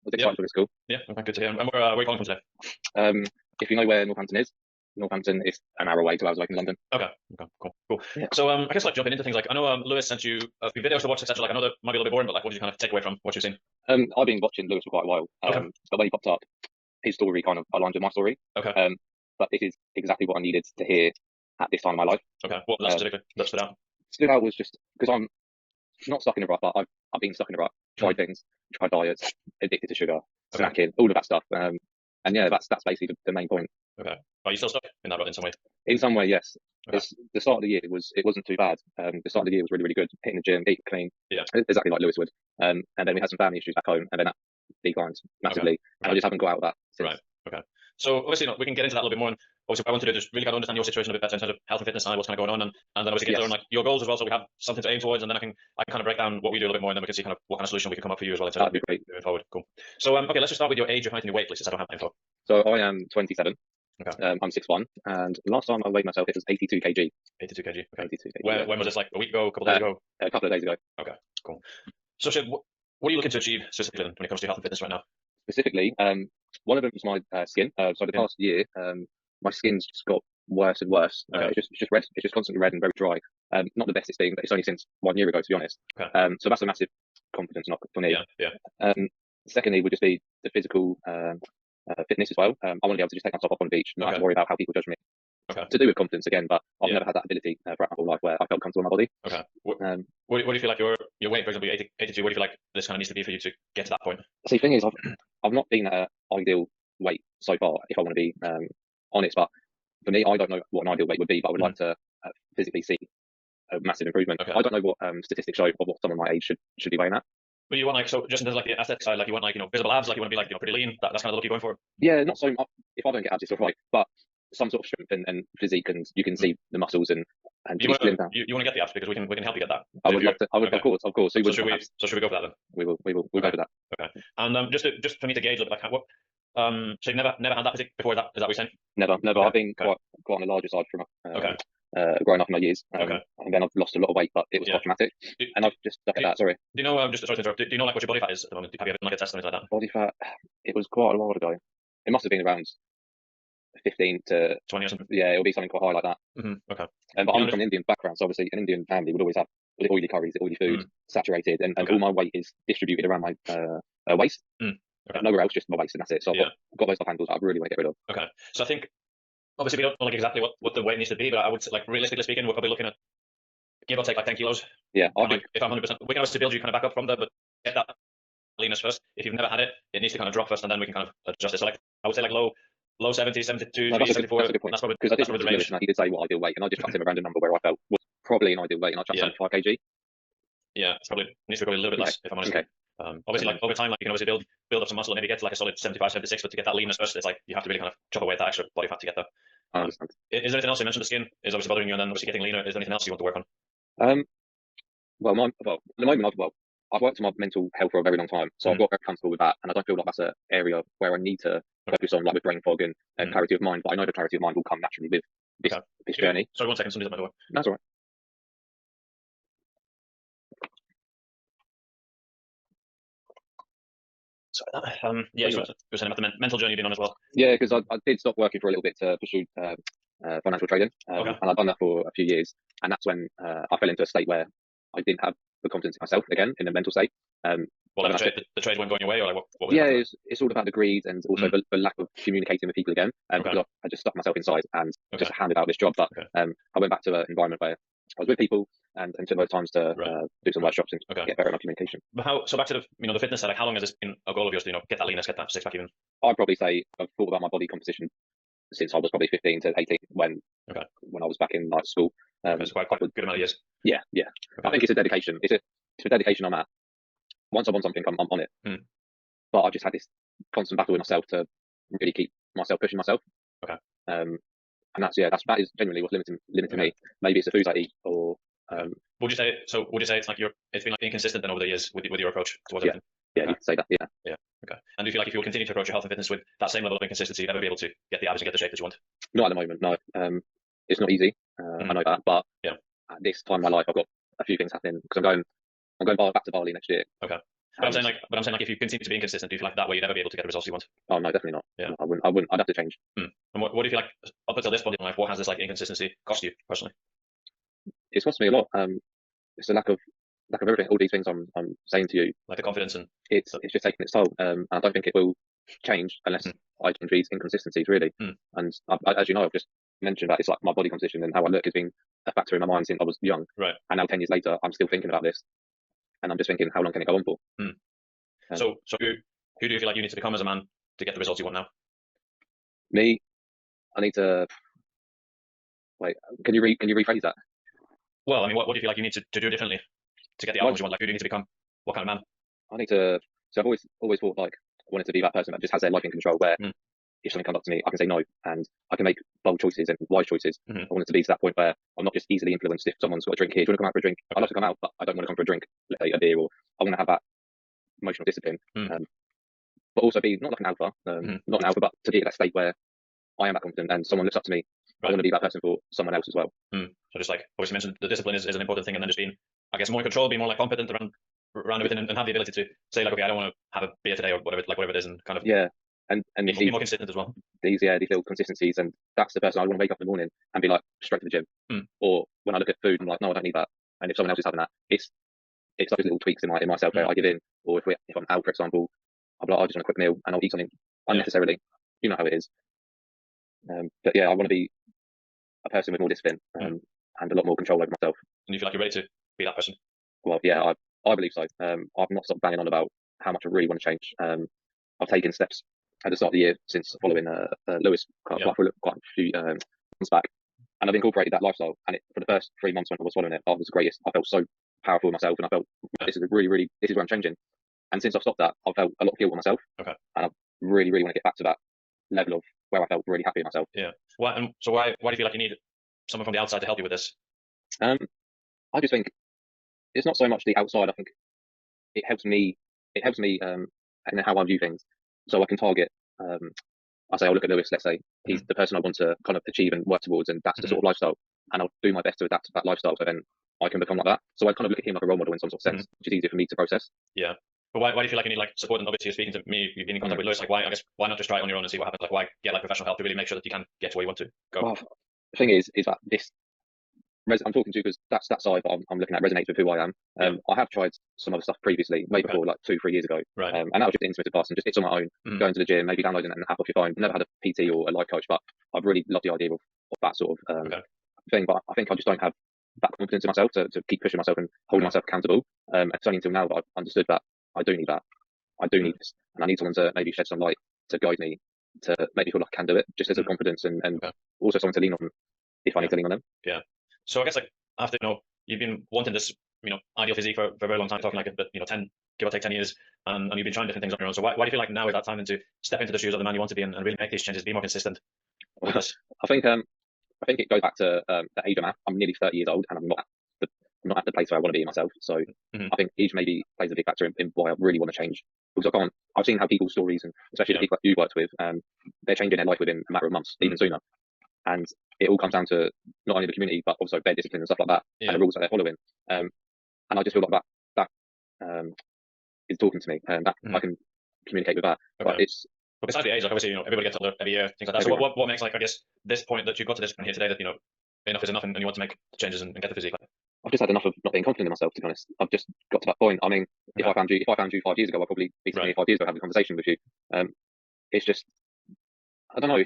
was Yeah, excited for this call. yeah, okay, good to hear. And where are you calling from today? If you know where Northampton is, Northampton is an hour away, 2 hours away from London. Okay, okay, cool. Yeah. So I guess like jumping into things, like I know Lewis sent you a few videos to watch, etc. Like I know that might be a little bit boring, but like what did you kind of take away from what you've seen? I've been watching Lewis for quite a while, Okay. but when he popped up, his story kind of aligns with my story. Okay. But this is exactly what I needed to hear at this time in my life. Okay. What was that specifically that stood out? Stood out was just because I'm not stuck in a rut, but I've been stuck in a rut. Tried things, tried diets, addicted to sugar, snacking, all of that stuff. And yeah, that's basically the main point. Okay. Are you still stuck in that rut in some way? In some way, yes. Okay. The start of the year it wasn't too bad. The start of the year was really good. Hitting the gym, eating clean, Yeah. exactly like Lewis would. And then we had some family issues back home, and then that declined massively. Okay. And I just haven't got out of that since. Right. Okay. So obviously, we can get into that a little bit more. And obviously, what I want to do is just really kind of understand your situation a bit better in terms of health and fitness and what's kind of going on, and then obviously get to learn like your goals as well, so we have something to aim towards, and then I can kind of break down what we do a little bit more, and then we can see kind of what kind of solution we can come up for you as well. That'd be great. Moving forward. Cool. So okay, let's just start with your age, your height, and your weight, please, since I don't have that info. So I am 27. Okay. I'm 6'1", and last time I weighed myself, it was 82 kg. 82 kg. Okay. 82 kg. When was this? Like a week ago, a couple of days ago? A couple of days ago. Okay. Cool. So Sid, what are you looking to achieve specifically when it comes to health and fitness right now? Specifically, one of them was my skin. So the past year, my skin's just got worse and worse. Okay. It's just red. It's just constantly red and very dry. Not the bestest thing, but it's only since 1 year ago, to be honest. Okay. So that's a massive confidence knock for me. Yeah. Secondly, would just be the physical fitness as well. I want to be able to just take myself off on the beach, not have to worry about how people judge me. Okay. To do with confidence again, but I've never had that ability throughout my whole life where I felt comfortable in my body. Okay. What do you feel like your weight, for example, 82? What do you feel like this kind of needs to be for you to get to that point? See, the thing is, I've not been at an ideal weight so far, if I want to be honest. But for me, I don't know what an ideal weight would be, but I would like to physically see a massive improvement. Okay. I don't know what statistics show of what someone my age should be weighing at. But you want like, so just in terms of like the aesthetic side, like you want like, visible abs, like you want to be like, pretty lean. That's kind of the look you're going for. Yeah, not so much. If I don't get abs, it's all right. But some sort of strength and physique, and you can see the muscles and you want to get the abs because we can help you get that. I would love to. I would, okay. Of course. So should we go for that then? We'll go for that. Okay. And just for me to gauge a little bit, like what. So you've never had that physique before? Is that what you're saying? Never. Okay. I've been quite on the larger side from growing up in my years. And then I've lost a lot of weight, but it was quite traumatic. And I've just stuck at that. Sorry. Do you know? Just sorry to interrupt. Do you know like what your body fat is at the moment? Have you ever done like a test or anything like that? Body fat. It was quite a while ago. It must have been around 15 to 20 or something. Yeah, it'll be something quite high like that. Okay. But I'm from an Indian background, so obviously an Indian family would always have the oily curries, the oily food, saturated, and all my weight is distributed around my waist. Okay. Nowhere else, just my waist, and that's it. So I've got those handles I really want to get rid of. Okay. So I think obviously we don't know like exactly what the weight needs to be, but I would say, like realistically speaking, we're probably looking at give or take like 10 kilos. Yeah. If I'm 100%, we can obviously build you kind of back up from there, but get that leanness first. If you've never had it, it needs to kind of drop first, and then we can kind of adjust it. So like I would say like low 70s, 72, 74. That's a good point. That's probably because I did the range. And he did say what ideal weight, and I just chucked him a random number where I felt was probably an ideal weight, and I chucked 75 kg. Yeah, it's probably needs to be probably a little bit less if I'm honest. Okay. Obviously, like over time, like you can obviously build up some muscle and maybe get to like a solid 75, 76, but to get that leanness first, it's like you have to really kind of chop away that extra body fat to get there. I understand. Is there anything else? You mentioned the skin is obviously bothering you, and then obviously getting leaner. Is there anything else you want to work on? Well, at the moment, I've worked on my mental health for a very long time, so I've got very comfortable with that, and I don't feel like that's an area where I need to focus on, like with brain fog and clarity of mind. But I know the clarity of mind will come naturally with this journey. Sorry, 1 second. Somebody's at my door. That's all right. Sorry, yeah, you were saying about the mental journey you've been on as well. Yeah, because I did stop working for a little bit to pursue financial trading, and I've done that for a few years, and that's when I fell into a state where I didn't have the confidence in myself again, in a mental state. Well, like the trade weren't going your way, or like what yeah, it's all about the greed and also the lack of communicating with people again. Because I just stuck myself inside and just handed out this job. But I went back to an environment where I was with people and took those times to do some workshops and get better at my communication. But so back to the fitness side, like how long has this been a goal of yours to get that leanness, get that six pack even? I'd probably say I've thought about my body composition since I was probably 15 to 18 when I was back in school. It's quite a good amount of years. Yeah. I think it's a dedication. It's a dedication I'm at. Once I want something, I'm on it. But I just had this constant battle with myself to really keep myself pushing myself. And that is genuinely what's limiting me. Maybe it's the foods I eat, or would you say it's like it's been like inconsistent then over the years with your approach towards everything? Yeah, you could say that. Yeah. Okay. And do you feel like if you will continue to approach your health and fitness with that same level of inconsistency, you'll never be able to get the abs and get the shape that you want? Not at the moment, no. It's not easy. I know that, but at this time in my life, I've got a few things happening because I'm going back to Bali next year. Okay. But I'm saying like if you continue to be inconsistent, do you feel like that way you'd never be able to get the results you want? Oh no, definitely not. Yeah, no, I wouldn't. I'd have to change. And what do you feel like up until this point in life? What has this like inconsistency cost you personally? It's cost me a lot. It's a lack of everything. All these things I'm saying to you, like the confidence and it's just taking its toll. And I don't think it will change unless I change these inconsistencies really. And as you know, I've just mentioned that it's like my body composition and how I look has been a factor in my mind since I was young. Right. And now 10 years later, I'm still thinking about this, and I'm just thinking, how long can it go on for? So who do you feel like you need to become as a man to get the results you want now? Me, I need to wait. Can you rephrase that? Well, I mean, what do you feel like you need to do differently to get the outcomes you want? Like, who do you need to become? What kind of man? I need to. So I've always thought like I wanted to be that person that just has their life in control, where if something comes up to me, I can say no, and I can make bold choices and wise choices. I wanted to be to that point where I'm not just easily influenced. If someone's got a drink here, do you want to come out for a drink? I'd love to come out, but I don't want to come for a drink, let's say a beer, or I want to have that emotional discipline. But also be not like an alpha, not an alpha, but to be at that state where I am that confident and someone looks up to me. I want to be that person for someone else as well. So just like obviously mentioned, the discipline is an important thing, and then just being, I guess, more in control, being more like competent around everything, and have the ability to say like, okay, I don't want to have a beer today or whatever it is, and kind of and be more consistent as well. These little consistencies, and that's the person I want to wake up in the morning and be like straight to the gym. Or when I look at food, I'm like, no, I don't need that. And if someone else is having that, it's those little tweaks in myself where I give in. Or if I'm out, for example, I'll be like, I just want a quick meal and I'll eat something unnecessarily. You know how it is. But yeah, I want to be a person with more discipline and a lot more control over myself. And you feel like you're ready to be that person? Well, yeah, I believe so. I've not stopped banging on about how much I really want to change. I've taken steps at the start of the year since following Lewis quite a few months back, and I've incorporated that lifestyle. And for the first 3 months when I was following it, I was the greatest. I felt so powerful in myself, and I felt this is where I'm changing. And since I've stopped that, I've felt a lot of guilt on myself. Okay. And I really want to get back to that level of where I felt really happy with myself. Yeah. Why do you feel like you need someone from the outside to help you with this? I just think it's not so much the outside. I think it helps me and how I view things. So I can target. I say I'll look at Lewis. Let's say he's the person I want to kind of achieve and work towards, and that's the sort of lifestyle. And I'll do my best to adapt to that lifestyle, so then I can become like that. So I kind of look at him like a role model in some sort of sense, which is easier for me to process. Yeah. But why do you feel like you need like support? And obviously you're speaking to me, you've been in contact with Lewis. Like why not just try it on your own and see what happens? Like why get like professional help to really make sure that you can get to where you want to go? Well, the thing is that this I'm talking to, because that's that side that I'm looking at resonates with who I am. I have tried some other stuff previously, way before, like 2-3 years ago. Right. And that was just intermittent fasting, just it's on my own, going to the gym, maybe downloading an app off your phone. Never had a PT or a life coach, but I've really loved the idea of that sort of thing. But I think I just don't have that confidence in myself to keep pushing myself and holding myself accountable. It's only until now that I've understood that I do need that. I do need this, and I need someone to maybe shed some light to guide me, to make me feel like I can do it, just as a confidence, and also someone to lean on if I need to lean on them. Yeah. So I guess like after you've been wanting this ideal physique for a very long time, talking like but 10 give or take 10 years, and you've been trying different things on your own. So why do you feel like now is that time to step into the shoes of the man you want to be and really make these changes, be more consistent? I think it goes back to the age I'm at. I'm nearly 30 years old, and I'm not at the place where I want to be myself. So I think age maybe plays a big factor in why I really want to change, because I've seen how people's stories, and especially the people that you worked with, they're changing their life within a matter of months, even sooner. And it all comes down to not only the community, but also their discipline and stuff like that, and the rules that they're following. And I just feel like that is talking to me, and that I can communicate with that. Okay. But besides the age, like obviously, everybody gets older every year, things like that. So what makes, like, I guess, this point that you got to this point here today that, enough is enough and you want to make changes and get the physique? I've just had enough of not being confident in myself, to be honest. I've just got to that point. I mean, if I found you 5 years ago, I'd probably be sitting here 5 years ago having a conversation with you. It's just, I don't know.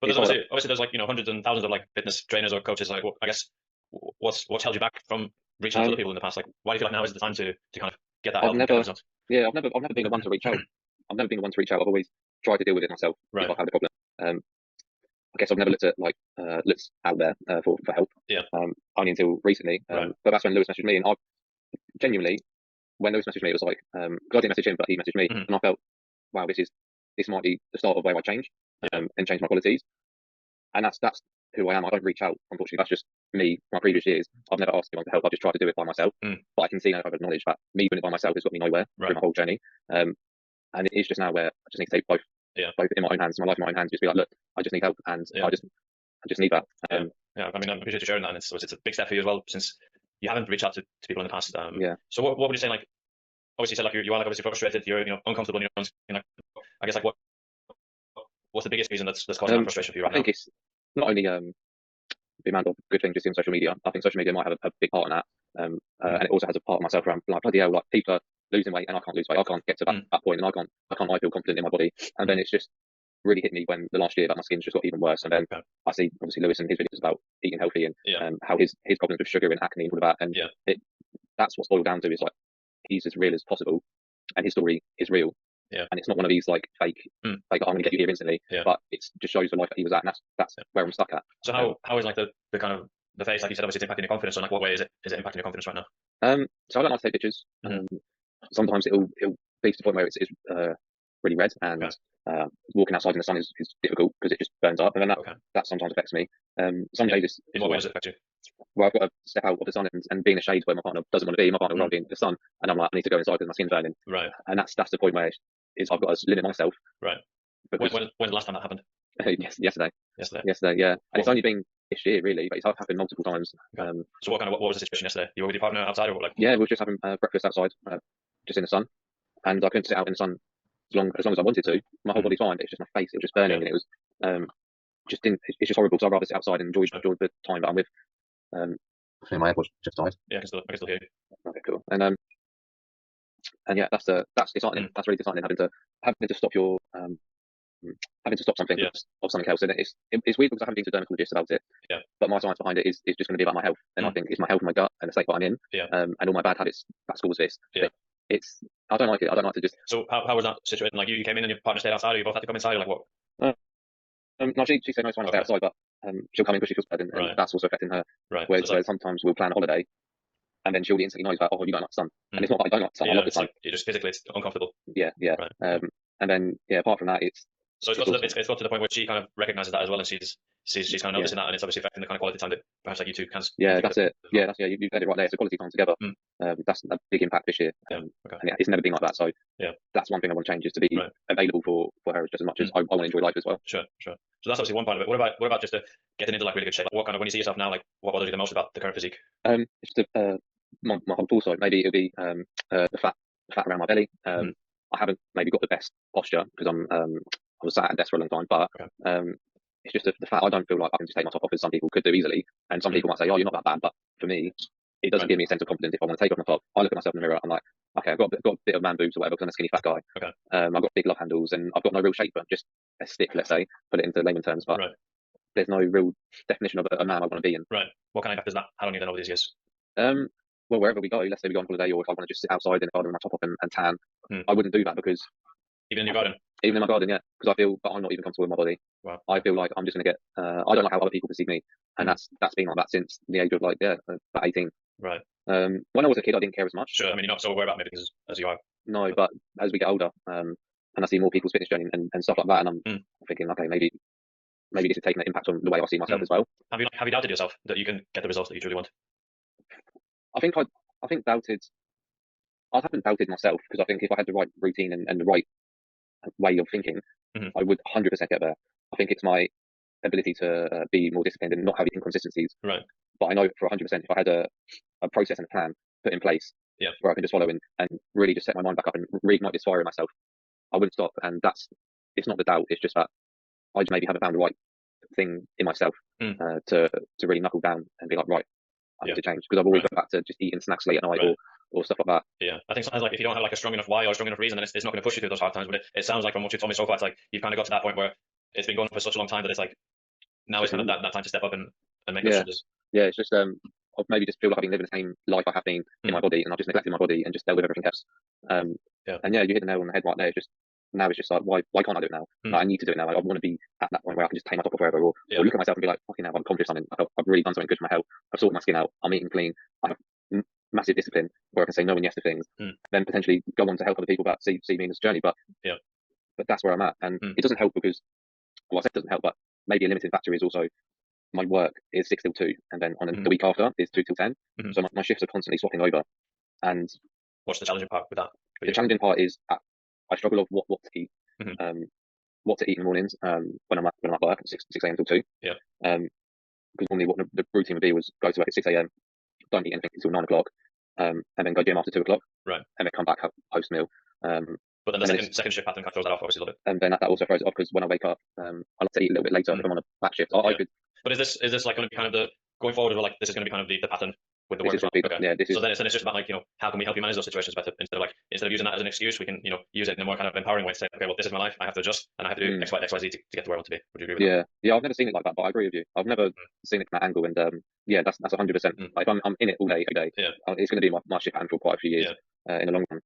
But obviously there's like hundreds and thousands of like fitness trainers or coaches. Like, I guess what's held you back from reaching out to other people in the past? Like, why do you feel like now is the time to kind of get that help? I've never been the one to reach out. I've never been the one to reach out. I've always tried to deal with it myself if I've had a problem. I guess I've never looked at looks out there for help. Yeah. Only until recently. But that's when Lewis messaged me, and I genuinely, when Lewis messaged me, it was like, because I didn't message him, but he messaged me, and I felt, wow, this might be the start of where I change, and change my qualities. And that's who I am. I don't reach out, unfortunately. That's just me. My previous years, I've never asked anyone to help. I've just tried to do it by myself. But I can see now, I've acknowledged that me doing it by myself has got me nowhere through my whole journey. And it is just now where I just need to take both in my own hands, my life in my own hands. Just be like, look, I just need help, and I just need that. I mean, I appreciate you sharing that, and it's a big step for you as well, since you haven't reached out to people in the past. So what would you say, like, obviously you said like you are like obviously frustrated, you're uncomfortable, and I guess like what's the biggest reason that's causing that frustration for you right I think it's not only the amount of good things just in social media. I think social media might have a big part in that, and it also has a part of myself around like bloody hell, like people are losing weight and I can't lose weight. I can't get to that point, and I can't feel confident in my body. And then it's just really hit me when the last year that my skin's just got even worse. And then I see obviously Lewis and his videos about eating healthy and how his problems with sugar and acne and all of that. And that's what's boiled down to is like he's as real as possible, and his story is real. And it's not one of these like fake, like I'm going to get you here instantly. But it just shows the life that he was at, and that's where I'm stuck at. So how is like the kind of the face, like you said, obviously it's impacting your confidence. So like what way is it impacting your confidence right now? So I don't like to take pictures. Sometimes it'll be to the point where it's really red, and walking outside in the sun is difficult because it just burns up, and then that sometimes affects me. Some days it's in what way does it affect you? Well, I've got to step out of the sun and be in the shade where my partner doesn't want to be. My partner will be in the sun, and I'm like, I need to go inside because my skin's burning. Right. And that's the point where I've got to limit myself. Right. When's the last time that happened? Yesterday. Yesterday, yeah. And it's only been this year, really, but it's happened multiple times. So what was the situation yesterday? You were with your partner outside, or what? Like? Yeah, we were just having breakfast outside, just in the sun, and I couldn't sit out in the sun as long as I wanted to. My whole body's fine, but it's just my face. It was just burning, and it was it's just horrible. So I'd rather sit outside and enjoy the time that I'm with. My AirPods just died. Yeah, I can still hear you. Okay, cool. And yeah, that's disheartening. That's really disheartening having to stop your having to stop something of something else. And it's weird because I haven't been to a dermatologist about it. Yeah. But my science behind it is just going to be about my health. And I think it's my health and my gut and the state that I'm in. And all my bad habits that's caused this. Yeah. I don't like it. I don't like to just. So how was that situation? Like you came in and your partner stayed outside, or you both had to come inside, or like what? No, she said no, it's fine to stay outside, but she'll come in because she feels bad, and that's also affecting her. Right. Where sometimes we'll plan a holiday, and then she'll instantly know that, oh, you don't like the sun, and it's not that I don't like the sun. I love the sun. Like, you just physically it's uncomfortable. Yeah. Right. And then apart from that, it's got to the point where she kind of recognises that as well, and she's kind of noticing that, and it's obviously affecting the kind of quality time that perhaps like you two can. Yeah, that's it. You've said it right there. It's a quality time together. That's a big impact this year. And it's never been like that. So that's one thing I want to change, is to be available for her just as much as I want to enjoy life as well. Sure. So that's obviously one part of it. What about just getting into like really good shape? What kind of, when you see yourself now, like what bothers you the most about the current physique? It's just my whole torso. Maybe it'll be the fat around my belly. I haven't maybe got the best posture because I was sat at a desk for a long time, but it's just the fact I don't feel like I can just take my top off as some people could do easily. And some people might say, oh, you're not that bad, but for me, it doesn't give me a sense of confidence if I want to take off my top. I look at myself in the mirror, I'm like, okay, I've got a bit of man boobs or whatever because I'm a skinny fat guy. I've got big love handles and I've got no real shape, but just a stick, let's say, put it into layman terms. But there's no real definition of a man I want to be in. Right. What kind of impact does that had on you then over these years? Well, wherever we go, let's say we go on holiday, or if I want to just sit outside in the garden with my top off and tan, I wouldn't do that because even in your garden. Even in my garden, yeah, because I feel that I'm not even comfortable with my body. Wow. I feel like I'm just going to get. I don't like how other people perceive me, and that's been like that since the age of about 18. Right. When I was a kid, I didn't care as much. Sure. I mean, you're not so aware about maybe as you are. No, but as we get older, and I see more people's fitness journey and stuff like that, and I'm thinking, okay, maybe this is taking an impact on the way I see myself as well. Have you doubted yourself that you can get the results that you truly want? I haven't doubted myself, because I think if I had the right routine and the right way of thinking, I would 100% get there. I think it's my ability to be more disciplined and not have inconsistencies. Right. But I know for 100% if I had a process and a plan put in place where I can just follow and really just set my mind back up and reignite this fire in myself, I wouldn't stop. And it's not the doubt, it's just that I just maybe haven't found the right thing in myself to really knuckle down and be like, right, I need to change, because I've always gone back to just eating snacks late at night or stuff like that. Yeah, I think sometimes like if you don't have like a strong enough why or a strong enough reason, then it's not going to push you through those hard times. But it sounds like from what you've told me so far, it's like you've kind of got to that point where it's been going for such a long time that it's like now it's kind of that time to step up and make those changes. Yeah, it's just I've maybe just feel like I've been living the same life I have been in my body, and I've just neglected my body and just dealt with everything else. And you hit the nail on the head right there. It's just now it's just like why can't I do it now? Like, I need to do it now. Like, I want to be at that point where I can just take my top off forever, or look at myself and be like, fucking hell, I've accomplished something. I've really done something good for my health. I've sorted my skin out. I'm eating clean. I have massive discipline where I can say no and yes to things. Then potentially go on to help other people that see me in this journey. But that's where I'm at, and it doesn't help because, well, I said it doesn't help, but maybe a limiting factor is also my work is 6 till 2, and then on the week after is 2 till 10. So my shifts are constantly swapping over. And what's the challenging part with that? The challenging part is I struggle with what to eat. What to eat in the mornings when I'm at work at 6 a.m. till 2. Because normally what the routine would be was go to work at 6 a.m, don't eat anything until 9 o'clock, and then go gym after 2 o'clock, Right. and then come back post meal. But then the second shift pattern kind of throws that off, obviously, a little bit. And then that also throws it off because when I wake up, I like to eat a little bit later if I'm on a back shift. I could. But is this like going to be kind of the going forward, or like this is going to be kind of the pattern with the work? Okay. Yeah, so then it's just about, like, how can we help you manage those situations better, instead of using that as an excuse, we can use it in a more kind of empowering way to say, okay, well, this is my life, I have to adjust, and I have to do X, Y, Z to get to where I want to be. Would you agree with that? Yeah, I've never seen it like that, but I agree with you. I've never seen it from that angle, and yeah, that's 100%. Like, if I'm in it all day, every day, it's going to be my shift pattern for quite a few years in the long run.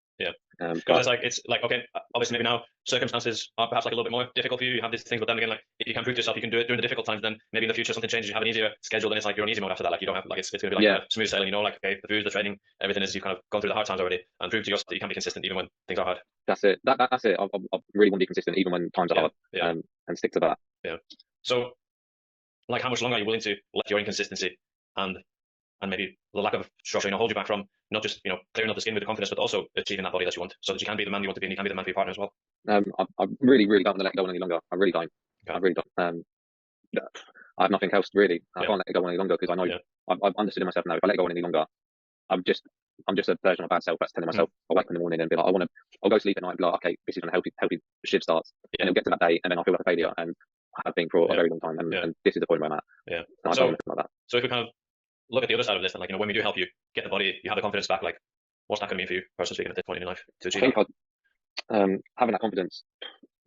Because it's like okay, obviously maybe now circumstances are perhaps like a little bit more difficult for you. You have these things, but then again, like, if you can prove to yourself you can do it during the difficult times, then maybe in the future something changes. You have an easier schedule, then it's like you're on easy mode after that. Like, you don't have, like, it's going to be like smooth sailing. Like, okay, the food, the training, everything is, you've kind of gone through the hard times already, and prove to yourself that you can be consistent even when things are hard. That's it. That's it. I really want to be consistent even when times are hard, and stick to that. Yeah. So, like, how much longer are you willing to let your inconsistency and maybe the lack of structure, hold you back from not just, clearing up the skin with the confidence, but also achieving that body that you want, so that you can be the man you want to be, and you can be the man for your partner as well? I really, really don't want to let it go on any longer. I really don't. Okay. I really don't. I have nothing else really. I can't let it go on any longer because I know I've understood in myself now. If I let it go on any longer, I'm just a version of my bad self that's telling myself, I'll wake up in the morning and be like, I'll go sleep at night and be like, okay, this is going to help shift starts, and it'll get to that day, and then I'll feel like a failure, and I have been for a very long time, and this is the point where I'm at. Yeah. And I don't want to feel like that. So if we kind of look at the other side of this, and, like, when we do help you get the body, you have the confidence back, like, what's that going to mean for you, personally speaking, at this point in your life to achieve that? Having that confidence,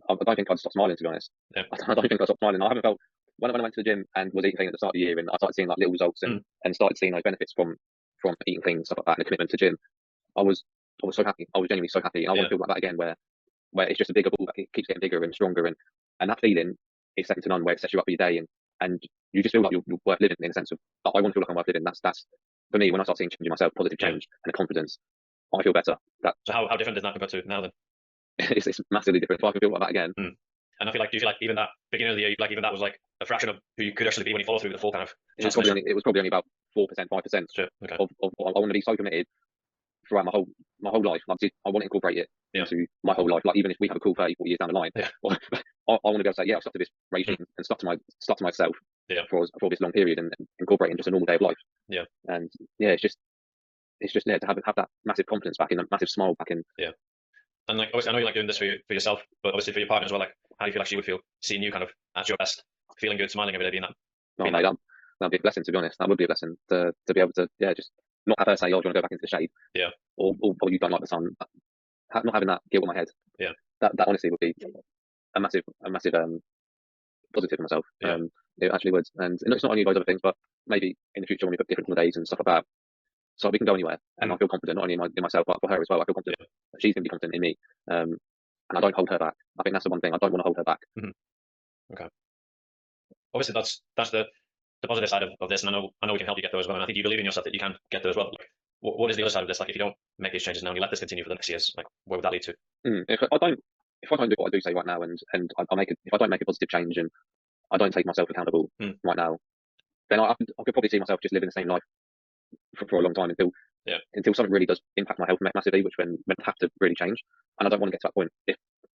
I don't think I'd stop smiling, to be honest. I don't think I'd stop smiling. I haven't felt, when I went to the gym and was eating clean at the start of the year, and I started seeing like little results and started seeing those benefits from eating clean and stuff like that, and the commitment to gym, I was so happy. I was genuinely so happy, and I want to feel like that again, where it's just a bigger ball that keeps getting bigger and stronger, and that feeling is second to none, where it sets you up for your day, and you just feel like you're worth living, in the sense of, I want to feel like I'm worth living. That's for me, when I start seeing change in myself, positive change and the confidence, I feel better. So how different is that compared to now then? It's massively different. If I can feel like that again. And I feel like, do you feel like even that beginning of the year, like, even that was like a fraction of who you could actually be when you follow through with the full kind of? It was probably only about 4%, 5%. Sure. Okay. Of I want to be so committed throughout my whole life. Like, I want to incorporate it into my whole life. Like, even if we have a cool 30, 40 years down the line, I want to be able to say, I've stuck to this regime and stuck to myself for this long period, and incorporate it in just a normal day of life. Yeah. And it's just to have that massive confidence back in, a massive smile back in. Yeah. And, like, obviously, I know you like doing this for yourself, but obviously for your partner as well. Like, how do you feel like she would feel seeing you kind of at your best, feeling good, smiling every day, being that? That'd be a blessing, to be honest. That would be a blessing to be able to, just not have her say, "Oh, do you want to go back into the shade?" Yeah. Or you don't like the sun. Not having that guilt in my head. Yeah. That honestly would be a massive positive for myself. Yeah. It actually would. And it's not only those other things, but maybe in the future when we put different days and stuff like that, so we can go anywhere, and I feel confident not only in myself, but for her as well. I feel confident that she's going to be confident in me, and I don't hold her back. I think that's the one thing, I don't want to hold her back. Okay. Obviously, that's the positive side of this, and I know we can help you get there as well. And I think you believe in yourself that you can get there as well. Like, what is the other side of this? Like, if you don't make these changes now and you let this continue for the next years, like, where would that lead to? If I don't do what I do say right now, and if I don't make a positive change, and I don't take myself accountable right now, then I could probably see myself just living the same life for a long time until something really does impact my health massively, which when have to really change. And I don't want to get to that point. If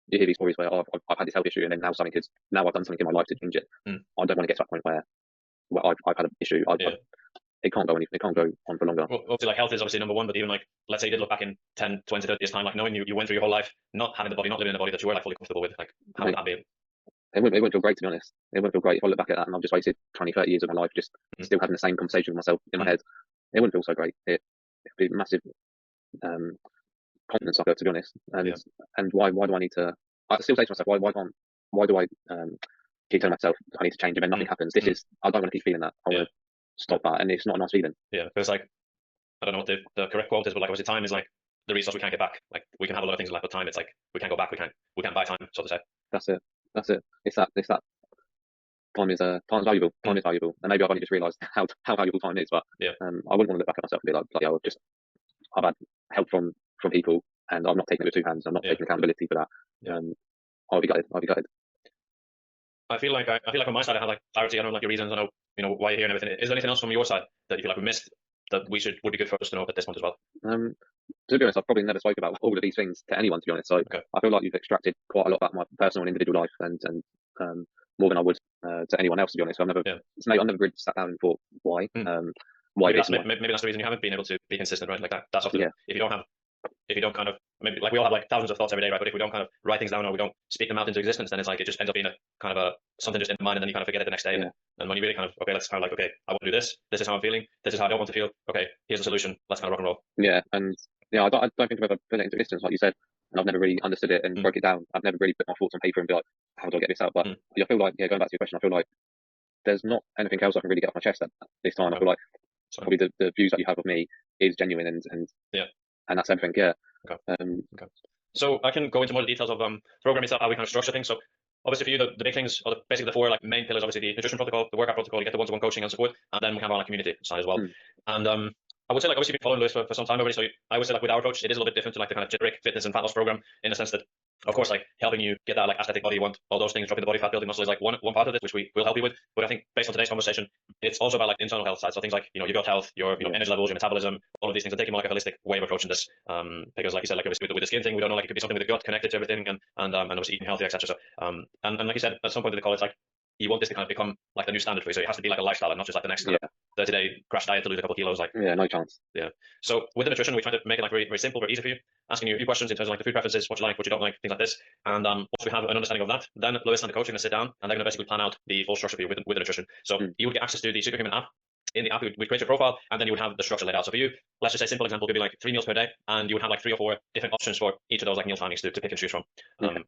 you hear these stories where I've had this health issue, and then now I've done something in my life to change it, I don't want to get to that point where I've had an issue. It can't go on for longer. Well, obviously, like, health is obviously number one, but even, like, let's say you did look back in 10, 20, 30 years time, like, knowing you went through your whole life not having the body, not living in the body that you were, like, fully comfortable with, like, how would that be? It wouldn't feel great, to be honest. It wouldn't feel great if I look back at that and I've just wasted 20, 30 years of my life just still having the same conversation with myself in my head. It wouldn't feel so great. It'd be a massive confidence sucker, to be honest. And why do I need to? I still say to myself, why do I keep telling myself I need to change, and then nothing happens? I don't want to keep feeling that. I want to stop that, and it's not a nice feeling. Yeah, because, like, I don't know what the correct quote is, but, like, obviously time is like the resource we can't get back. Like, we can have a lot of things in life, but time, it's like we can't go back. We can't buy time, so to say. That's it. It's that. Time is valuable. Time is valuable, and maybe I've only just realised how valuable time is. But I wouldn't want to look back at myself and be like, I've had help from people, and I'm not taking it with two hands. I'm not taking accountability for that. I'll be gutted. I feel like on my side I have, like, clarity. I know, like, your reasons. I know why you're here and everything. Is there anything else from your side that you feel like we missed that would be good for us to know at this point as well? To be honest, I've probably never spoke about all of these things to anyone, to be honest. So I feel like you've extracted quite a lot about my personal and individual life, and more than I would to anyone else, to be honest. So I've never really sat down and thought why. why maybe this maybe that's the reason you haven't been able to be consistent, right? Like that's often if you don't kind of, maybe like we all have like thousands of thoughts every day, right? But if we don't kind of write things down or we don't speak them out into existence, then it's like it just ends up being a kind of a something just in the mind, and then you kind of forget it the next day. And when you really kind of, okay, let's kind of like, okay, I want to do this. This is how I'm feeling. This is how I don't want to feel. Okay, here's the solution. Let's kind of rock and roll. Yeah, and I don't think I've ever put it into existence, like you said, and I've never really understood it and broke it down. I've never really put my thoughts on paper and be like, how do I get this out? But I feel like, going back to your question, I feel like there's not anything else I can really get off my chest at this time. I feel like probably the views that you have of me is genuine, and that's everything. Yeah. Okay. So I can go into more details of programming itself, how we kind of structure things. So obviously for you, the big things, or basically the four like main pillars, obviously the nutrition protocol, the workout protocol, you get the one-to-one coaching and support, and then we have our like community side as well. And I would say like obviously you've been following Lewis for some time already. So I would say like with our approach, it is a little bit different to like the kind of generic fitness and fat loss program, in the sense that, of course, like helping you get that like aesthetic body you want, all those things, dropping the body fat, building muscle is like one part of it, which we will help you with. But I think based on today's conversation, it's also about like internal health side. So things like, your gut health, your energy levels, your metabolism, all of these things, and taking more like a holistic way of approaching this. Because like you said, like obviously with the skin thing, we don't know, like it could be something with the gut connected to everything, and obviously eating healthy, etc. So and like you said, at some point in the call, it's like you want this to kind of become like the new standard for you. So it has to be like a lifestyle and not just like the next 30-day crash diet to lose a couple of kilos. Like no chance. Yeah. So with the nutrition, we try to make it like very, very simple, very easy for you, asking you a few questions in terms of like the food preferences, what you like, what you don't like, things like this. And once we have an understanding of that, then Lewis and the coach are going to sit down and they're going to basically plan out the full structure for you with the nutrition. So you would get access to the Superhuman app. In the app, we'd create your profile, and then you would have the structure laid out. So for you, let's just say simple example, would be like 3 meals per day, and you would have like 3 or 4 different options for each of those like meal plannings to pick and choose from.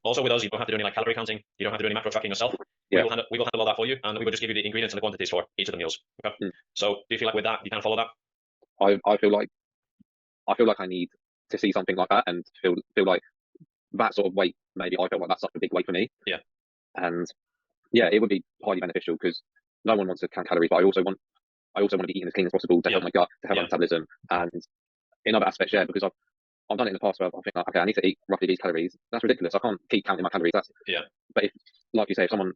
Also with us, you don't have to do any like calorie counting, you don't have to do any macro tracking yourself. We will handle all that for you, and we will just give you the ingredients and the quantities for each of the meals. Okay. So do you feel like with that you can follow that? I feel like I need to see something like that, and feel like that sort of weight. Maybe I feel like that's such a big weight for me. And it would be highly beneficial, because no one wants to count calories, but I also want to be eating as clean as possible to help my gut, to help my metabolism, and in other aspects, because I've done it in the past where I think, okay, I need to eat roughly these calories. That's ridiculous. I can't keep counting my calories. But if, like you say, if someone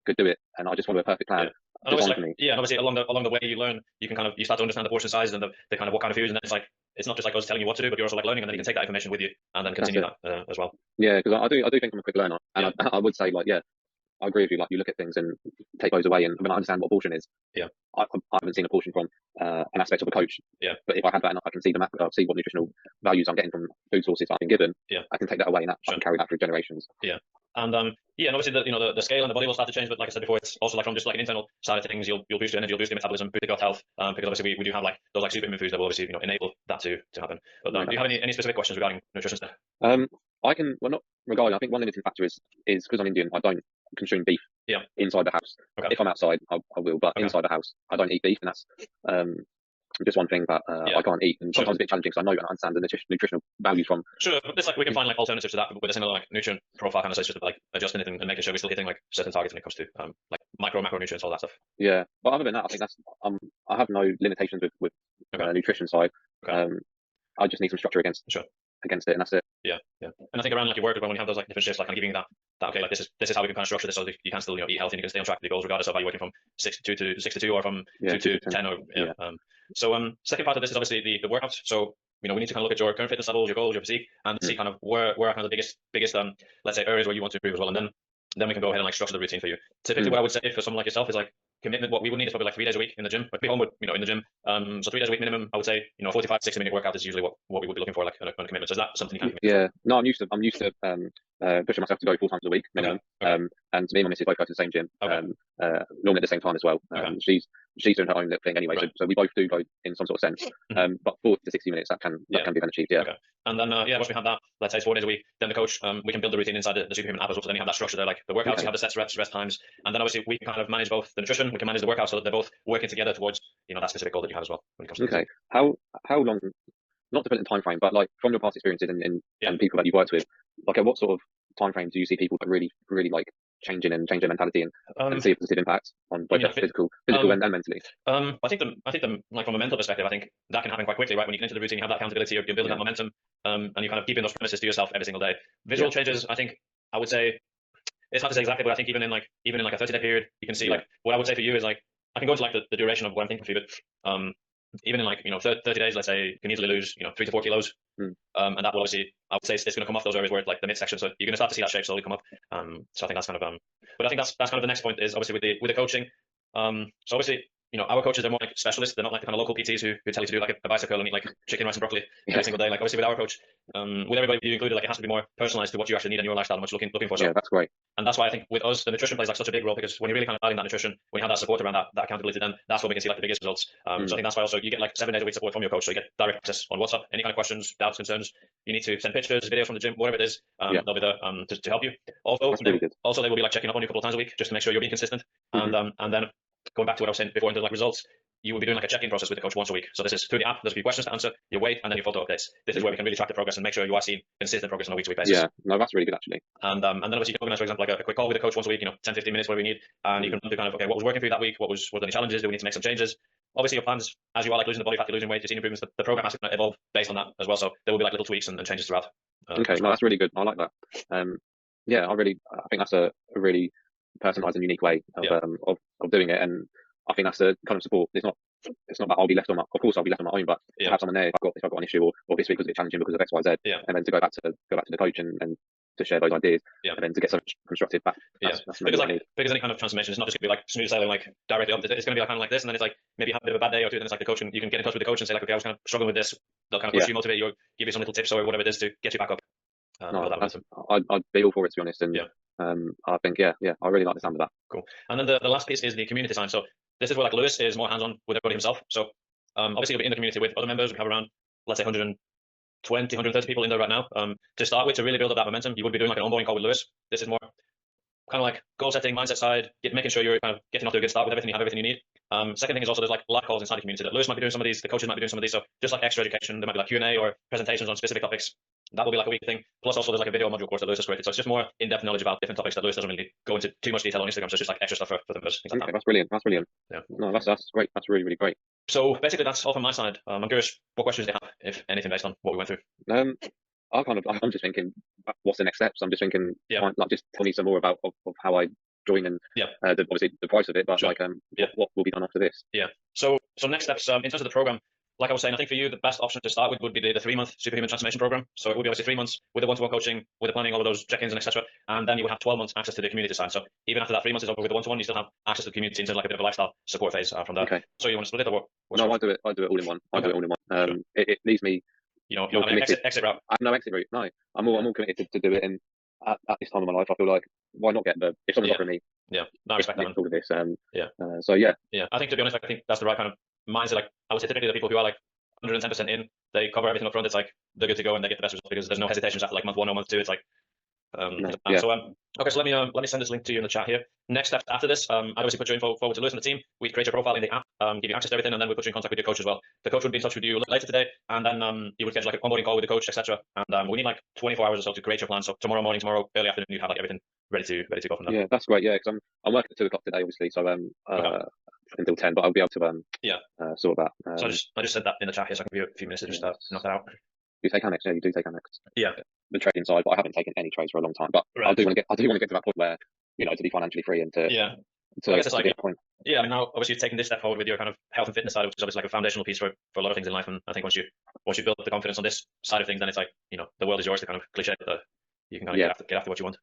could do it, and I just follow a perfect plan. And obviously along the way you learn, you can you start to understand the portion sizes and the kind of what kind of foods, and then it's not just like us telling you what to do, but you're also like learning, and then you can take that information with you and then continue that as well. Yeah, because I do think I'm a quick learner, and I would say like, I agree with you. Like, you look at things and take those away, and when I understand what a portion is, I haven't seen a portion from an aspect of a coach. But if I had that, and I can see see what nutritional values I'm getting from food sources I've been given, I can take that away, and I can carry that through generations. And and obviously the scale and the body will start to change, but like I said before, it's also like from just like an internal side of things, you'll boost your energy, you'll boost your metabolism, boost your gut health, because obviously we do have like those like superhuman foods that will obviously enable that to happen. But do you have any specific questions regarding nutrition stuff? I can, well, not regarding. I think one limiting factor is because I'm Indian, I don't consume beef inside the house. If I'm outside, I will, but inside the house, I don't eat beef, and that's just one thing that I can't eat, and sometimes a bit challenging, because I know and understand the nutritional values from. Sure, but it's like we can find like alternatives to that with a similar like nutrient profile kind of, so it's just like adjusting it and making sure we're still hitting like certain targets when it comes to like macronutrients, all that stuff. Yeah, but other than that, I think that's I have no limitations with nutrition side. I just need some structure against it, and that's it. And I think around like your work, when you have those like different shifts, like kind of giving that okay, like this is how we can kind of structure this, so that you can still eat healthy and you can stay on track with your goals, regardless of how you're working from 6 to 2 or from 2 to 10 or so second part of this is obviously the workouts. So we need to kind of look at your current fitness levels, your goals, your physique, and see kind of where are kind of the biggest let's say areas where you want to improve as well, and then we can go ahead and like structure the routine for you. Typically what I would say for someone like yourself is like commitment. What we would need is probably like 3 days a week in the gym, but be home with in the gym. So 3 days a week minimum. I would say 45-60 minute workout is usually what we would be looking for, like on a commitment. So is that something you can commit to? No, I'm used to pushing myself to go 4 times a week minimum. And me and my missus both go to the same gym. Normally at the same time as well. She's doing her own little thing anyway, so we both do go in some sort of sense. But 40 to 60 minutes that can be then achieved. And then once we have that, let's say it's 4 days a week, then the coach we can build the routine inside the Superhuman app as well. So then you have that structure there, like the workouts, you have the sets, reps, rest times, and then obviously we can kind of manage both the nutrition, we can manage the workouts, so that they're both working together towards that specific goal that you have as well when it comes to how long, not to put in time frame, but like from your past experiences and people that you've worked with, like at what sort of time frame do you see people really like changing their mentality and see a positive impact on both physical and mentally? I think like from a mental perspective, I think that can happen quite quickly, right? When you get into the routine, you have that accountability, you're building that momentum, and you kind of keeping those promises to yourself every single day. Visual changes, I think I would say, it's hard to say exactly, but I think even in like a 30-day period, you can see like what I would say for you is like, I can go into like the duration of what I'm thinking for you, but even in like 30 days, let's say, you can easily lose 3 to 4 kilos, and that will obviously, I would say, it's going to come off those areas where like the midsection, so you're going to start to see that shape slowly come up. So I think that's kind of but I think that's kind of the next point is obviously with the coaching. So obviously our coaches are more like specialists. They're not like the kind of local PTs who tell you to do like a bicycle and eat like chicken, rice, and broccoli every single day. Like obviously with our coach, with everybody you included, like it has to be more personalized to what you actually need in your lifestyle and what you're looking for. So, yeah, that's great. And that's why I think with us, the nutrition plays like such a big role, because when you're really kind of adding that nutrition, when you have that support around that accountability, then that's when we can see like the biggest results. So I think that's why also you get like 7 days a week support from your coach. So you get direct access on WhatsApp, any kind of questions, doubts, concerns. You need to send pictures, videos from the gym, whatever it is. They'll be there to help you. Also, they will be like checking up on you a couple of times a week just to make sure you're being consistent. And then going back to what I was saying before into like results, you will be doing like a check-in process with the coach once a week. So this is through the app. There's a few questions to answer, your weight, and then your photo updates. This is where we can really track the progress and make sure you are seeing consistent progress on a week-to-week basis. Yeah, no, that's really good actually. And then obviously you can organize, for example, like a quick call with the coach once a week, 10-15 minutes, whatever we need, and you can do kind of, okay, what was working for you that week? What were any challenges? Do we need to make some changes? Obviously your plans, as you are like losing the body fat, losing weight, you're seeing improvements, the program has to evolve based on that as well. So there will be like little tweaks and changes throughout. Okay, no, that's really good. I like that. Yeah, I think that's a really personalized and unique way of doing it, and I think that's the kind of support. It's not that I'll be left on my. Of course, I'll be left on my own, but to have someone there if I've got an issue or this week was a bit challenging because of X, Y, Z, and then to go back to the coach and to share those ideas, and then to get some constructive back. That's because any kind of transformation, it's not just going to be like smooth sailing like directly up. It's going to be like kind of like this, and then it's like maybe you have a bit of a bad day or two, then it's like the coach, and you can get in touch with the coach and say like, okay, I was kind of struggling with this. They'll kind of push you, motivate you, give you some little tips or whatever it is to get you back up. I'd be all for it, to be honest, and I think I really like the sound of that. Cool. And then the last piece is the community side. So this is where like Lewis is more hands-on with everybody himself. So obviously you'll be in the community with other members. We have around, let's say, 120, 130 people in there right now. To start with, to really build up that momentum, you would be doing like an onboarding call with Lewis. This is more kind of like goal setting, mindset side, making sure you're kind of getting off to a good start with everything, you have everything you need. Second thing is also there's like live calls inside the community that Lewis might be doing some of these, the coaches might be doing some of these. So just like extra education, there might be like Q&A or presentations on specific topics. That will be like a weekly thing. Plus also there's like a video module course that Lewis has created. So it's just more in-depth knowledge about different topics that Lewis doesn't really go into too much detail on Instagram. So it's just like extra stuff for the members. Like that. That's brilliant. That's brilliant. Yeah. No, that's great. That's really, really great. So basically that's all from my side. I'm curious what questions they have, if anything, based on what we went through. I'm just thinking, what's the next steps? I'm just thinking, like, just tell me some more about of how I join and obviously the price of it, but what will be done after this? Yeah. So next steps in terms of the program. Like I was saying, I think for you, the best option to start with would be the 3-month Superhuman Transformation Program. So it would be obviously 3 months with the one-to-one coaching, with the planning, all of those check-ins and etc. And then you would have 12 months access to the community side. So even after that 3 months is over with the one-to-one, you still have access to the community into like a bit of a lifestyle support phase from there. Okay. So you want to split it or what? No, I do it all in one. I do it all in one. Sure. It leaves me. You don't have an exit route. I have no exit route. No, I'm more committed to do it. And at this time of my life, I feel like why not get if someone's offering me. Yeah, no, I respect that. All of this. So yeah. I think to be honest, I think that's the right kind of mindset. Like I would say, typically the people who are like 110% in, they cover everything up front. It's like they're good to go and they get the best results because there's no hesitations after like month 1 or month 2. It's like okay, so let me send this link to you in the chat here. Next steps after this, I'd obviously put your info forward to Lewis and the team. We'd create your profile in the app, give you access to everything, and then we'll put you in contact with your coach as well. The coach would be in touch with you later today, and then you would get like an onboarding call with the coach, etc. And we need like 24 hours or so to create your plan. So tomorrow morning, tomorrow early afternoon, you have like everything ready to go from there. Yeah, that's great. Yeah, because I'm working at 2 o'clock today, obviously. So until 10, but I'll be able to sort that. So I just said that in the chat here, so I can give you a few minutes to just knock that out. You take Amex, you do take Amex. Yeah. The trading side, but I haven't taken any trades for a long time. But I do want to get to that point where to be financially free and to I guess it's like point. Yeah, I mean, now obviously you've taken this step forward with your kind of health and fitness side, which is obviously like a foundational piece for a lot of things in life. And I think once you build the confidence on this side of things, then it's like the world is yours to kind of cliche, but you can kind of get after what you want.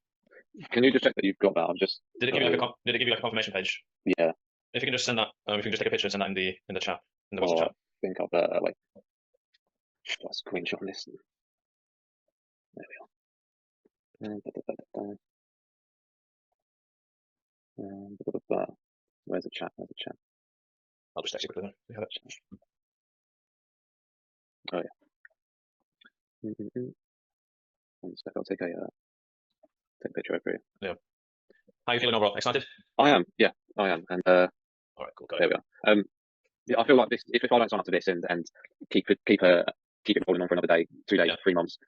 Can you just check that you've got that? I'm just. Did it give you like a confirmation page? Yeah. If you can just send that, if you can just take a picture and send that in the chat, in the WhatsApp chat. I think I've wait. Got a screenshot on this. There we are. Where's the chat? I'll just text you quickly. Oh yeah. One sec, I'll take a picture over here. Yeah. How are you feeling overall? Excited? I am. Yeah, I am. And all right, cool. There we are. Yeah, I feel like this. If I don't sign up to this and keep it holding on for another day, 2 days, 3 months,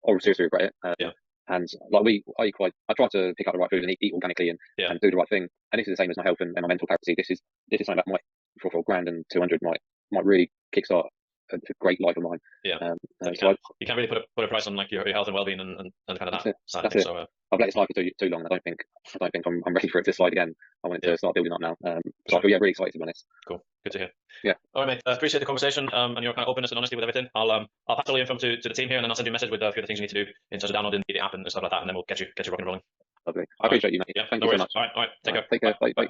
I'll seriously regret it. And like I try to pick up the right food and eat organically and do the right thing. And this is the same as my health and my mental clarity. This is something that might for $1,000 and 200 might really kickstart a great life of mine. Yeah. So you can't really put a price on like your health and well-being and kind of that side of things. So I've let this life for too long. I don't think I'm ready for it to slide again. I want it to start building up now. So I feel really excited, to be honest. Cool. Good to hear. Yeah. All right, mate. Appreciate the conversation and your kind of openness and honesty with everything. I'll pass all the info to the team here, and then I'll send you a message with a few of the things you need to do in terms of downloading the app and stuff like that, and then we'll get you rocking and rolling. Lovely. I appreciate you, mate. Yeah. Thank you so much. All right. Take care. Take care. Bye. Bye.